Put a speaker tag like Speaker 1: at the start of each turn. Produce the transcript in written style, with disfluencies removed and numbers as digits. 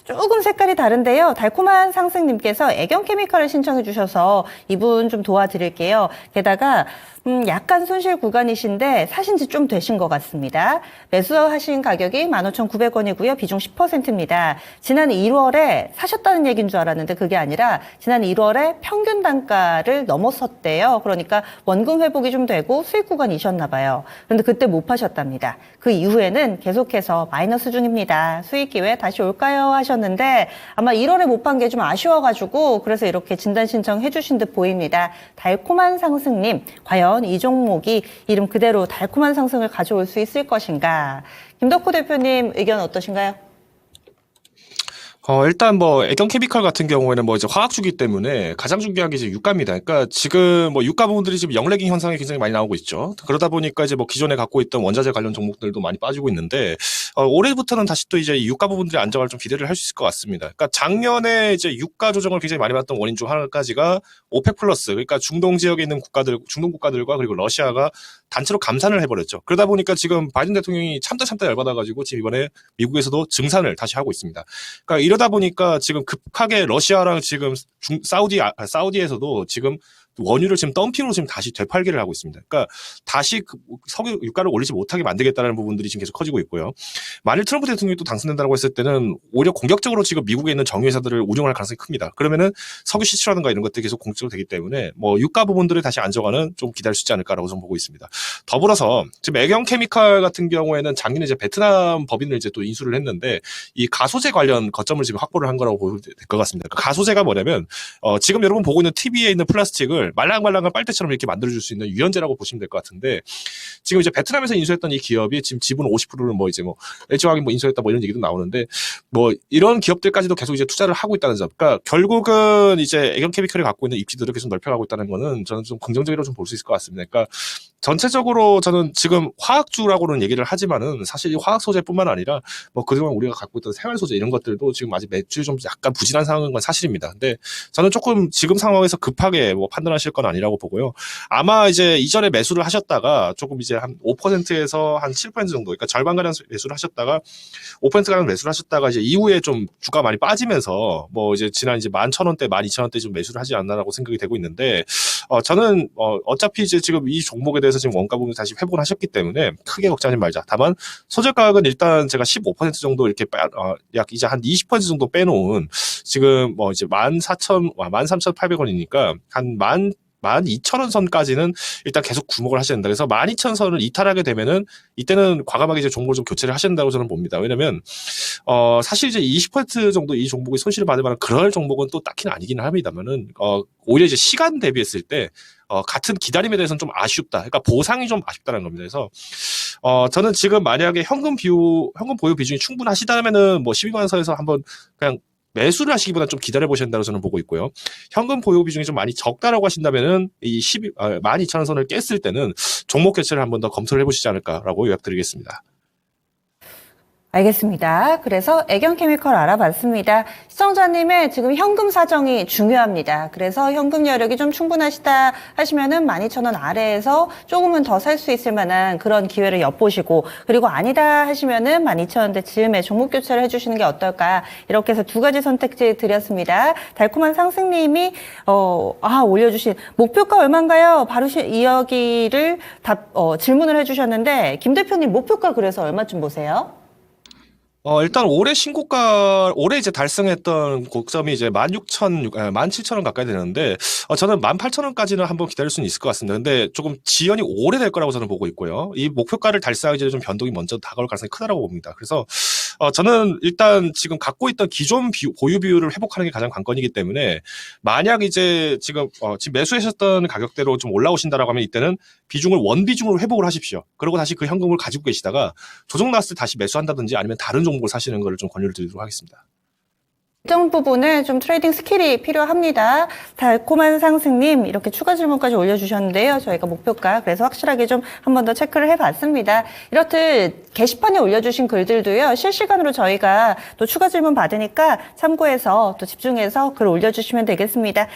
Speaker 1: 조금 색깔이 다른데요. 달콤한 상승님께서 애경 케미칼을 신청해 주셔서 이분 좀 도와드릴게요. 게다가 약간 손실 구간이신데 사신 지 좀 되신 것 같습니다. 매수하신 가격이 15,900원이고요. 비중 10%입니다. 지난 1월에 사셨다는 얘기인 줄 알았는데 그게 아니라 지난 1월에 평균 단가를 넘었었대요. 그러니까 원금 회복이 좀 되고 수익 구간이셨나 봐요. 그런데 그때 못 파셨답니다. 그 이후에는 계속해서 마이너스 중입니다. 수익 기회 다시 올까요? 하셨는데 아마 1월에 못 판 게 좀 아쉬워가지고 그래서 이렇게 진단 신청해 주신 듯 보입니다. 달콤한 상승님, 과연 이 종목이 이름 그대로 달콤한 상승을 가져올 수 있을 것인가? 김덕호 대표님 의견 어떠신가요?
Speaker 2: 일단 뭐 애경 케미칼 같은 경우에는 뭐 이제 화학주기 때문에 가장 중요한 게 이제 유가입니다. 그러니까 지금 뭐 유가 부분들이 지금 영래깅 현상이 굉장히 많이 나오고 있죠. 그러다 보니까 이제 뭐 기존에 갖고 있던 원자재 관련 종목들도 많이 빠지고 있는데 올해부터는 다시 또 이제 유가 부분들이 안정을 좀 기대를 할 수 있을 것 같습니다. 그러니까 작년에 이제 유가 조정을 굉장히 많이 받던 원인 중 하나까지가 오펙 플러스, 그러니까 중동 지역에 있는 중동 국가들과 그리고 러시아가 단체로 감산을 해버렸죠. 그러다 보니까 지금 바이든 대통령이 참다 열받아가지고 지금 이번에 미국에서도 증산을 다시 하고 있습니다. 그러니까 이러다 보니까 지금 급하게 러시아랑 지금 사우디에서도 지금 원유를 지금 덤핑으로 지금 다시 되팔기를 하고 있습니다. 그러니까 다시 석유 유가를 올리지 못하게 만들겠다는 부분들이 지금 계속 커지고 있고요. 만일 트럼프 대통령이 또 당선된다고 했을 때는 오히려 공격적으로 지금 미국에 있는 정유회사들을 운용할 가능성이 큽니다. 그러면은 석유 시추라든가 이런 것들이 계속 공격적으로 되기 때문에 뭐 유가 부분들을 다시 안정화는 좀 기다릴 수 있지 않을까라고 좀 보고 있습니다. 더불어서 지금 애경 케미칼 같은 경우에는 작년에 이제 베트남 법인을 이제 또 인수를 했는데 이 가소재 관련 거점을 지금 확보를 한 거라고 보면 될 것 같습니다. 그러니까 가소재가 뭐냐면 지금 여러분 보고 있는 TV에 있는 플라스틱을 말랑말랑한 빨대처럼 이렇게 만들어줄 수 있는 유연제라고 보시면 될 것 같은데 지금 이제 베트남에서 인수했던 이 기업이 지금 지분 50%를 뭐 이제 뭐 LG화학이 뭐 인수했다 뭐 이런 얘기도 나오는데 뭐 이런 기업들까지도 계속 이제 투자를 하고 있다는 점. 그러니까 결국은 이제 애경 케미칼이 갖고 있는 입지들을 계속 넓혀가고 있다는 거는 저는 좀 긍정적으로 좀 볼 수 있을 것 같습니다. 그러니까 전체적으로 저는 지금 화학주라고는 얘기를 하지만은 사실 이 화학 소재뿐만 아니라 뭐 그동안 우리가 갖고 있던 생활 소재 이런 것들도 지금 아직 매출이 좀 약간 부진한 상황인 건 사실입니다. 근데 저는 조금 지금 상황에서 급하게 뭐 판단하실 건 아니라고 보고요. 아마 이제 이전에 매수를 하셨다가 조금 이제 한 5%에서 한 7% 정도, 그러니까 절반가량 매수를 하셨다가 5%가량 매수를 하셨다가 이제 이후에 좀 주가 많이 빠지면서 뭐 이제 지난 이제 11,000원대, 12,000원대 좀 매수를 하지 않나라고 생각이 되고 있는데 저는 어차피 이제 지금 이 종목에 대해서 지금 원가 부분이 다시 회복을 하셨기 때문에 크게 걱정하지 말자. 다만 소재 가격은 일단 제가 15% 정도 이렇게 약 이제 한 20% 정도 빼놓은 지금 뭐 이제 13,800원이니까 한 12,000원 선까지는 일단 계속 구목을 하셔야 된다. 그래서 12,000선을 이탈하게 되면은 이때는 과감하게 이제 종목을 좀 교체를 하셔야 된다고 저는 봅니다. 왜냐면 사실 이제 20% 정도 이 종목이 손실을 받을 만한 그럴 종목은 또 딱히는 아니긴 합니다만은 오히려 이제 시간 대비했을 때 같은 기다림에 대해서는 좀 아쉽다. 그러니까 보상이 좀 아쉽다는 겁니다. 그래서 저는 지금 만약에 현금 보유 비중이 충분하시다면은 뭐 12만 선에서 한번 그냥 매수를 하시기보다는 좀 기다려 보셔야 된다고 저는 보고 있고요. 현금 보유 비중이 좀 많이 적다라고 하신다면은 이 12,000원 선을 깼을 때는 종목 교체를 한번 더 검토를 해보시지 않을까라고 요약드리겠습니다.
Speaker 1: 알겠습니다. 그래서 애경 케미칼 알아봤습니다. 시청자님의 지금 현금 사정이 중요합니다. 그래서 현금 여력이 좀 충분하시다 하시면은 12,000원 아래에서 조금은 더 살 수 있을 만한 그런 기회를 엿보시고, 그리고 아니다 하시면은 12,000원대 즈음에 종목 교체를 해주시는 게 어떨까, 이렇게 해서 두 가지 선택지 드렸습니다. 달콤한 상승님이 올려주신 목표가 얼마인가요? 바로 이야기를 질문을 해주셨는데, 김 대표님 목표가 그래서 얼마쯤 보세요?
Speaker 2: 일단 올해 이제 달성했던 고점이 이제 17,000원 가까이 되는데, 저는 18,000원까지는 한번 기다릴 수는 있을 것 같습니다. 근데 조금 지연이 오래될 거라고 저는 보고 있고요. 이 목표가를 달성하기 전에 좀 변동이 먼저 다가올 가능성이 크다라고 봅니다. 그래서, 저는 일단 지금 갖고 있던 기존 보유 비율을 회복하는 게 가장 관건이기 때문에, 만약 이제 지금 매수하셨던 가격대로 좀 올라오신다라고 하면 이때는 비중을 원비중으로 회복을 하십시오. 그리고 다시 그 현금을 가지고 계시다가 조정 났을 때 다시 매수한다든지 아니면 다른 종목을 사시는 거를 좀 권유를 드리도록 하겠습니다.
Speaker 1: 일정 부분은 좀 트레이딩 스킬이 필요합니다. 달콤한 상승님 이렇게 추가 질문까지 올려주셨는데요. 저희가 목표가 그래서 확실하게 좀 한 번 더 체크를 해봤습니다. 이렇듯 게시판에 올려주신 글들도요. 실시간으로 저희가 또 추가 질문 받으니까 참고해서 또 집중해서 글 올려주시면 되겠습니다.